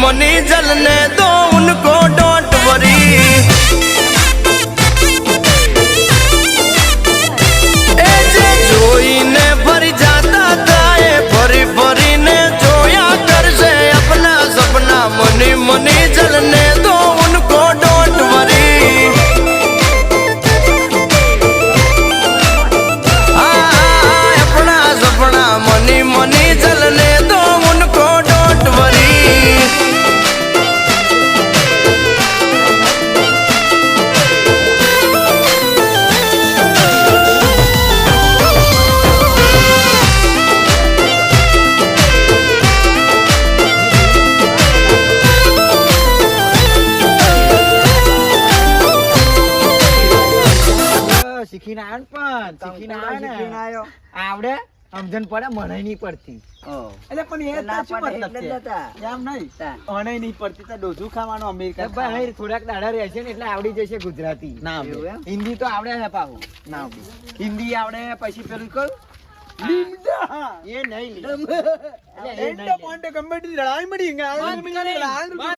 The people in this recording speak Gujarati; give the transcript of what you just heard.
मनी जलने दो उनको डोंट वरी જોઈને ભરી જાતા તાએ ફરી ફરીને જોયા કરશે अपना सपना मनी मनी जलने दो उनको डोंट वरी अपना सपना मनी मनी जलने दो उनको डोंट वरी શીખીને આવ્યો પણ શીખીને આવ્યો આવડે સમજણ પડે મને નહીં પડતી એટલે પણ એ તો શું મતલબ છે એમ નહીં મને નહીં પડતી તો ડોઝું ખાવાનું અમેરિકા ભાઈ થોડાક દાડા રહેશે ને એટલે આવડી જશે ગુજરાતી ના હિન્દી તો આવડે છે પાછું ના હિન્દી આવડે પછી પેલું કયું લીમડા એ નહીં લીમડા એ નહીં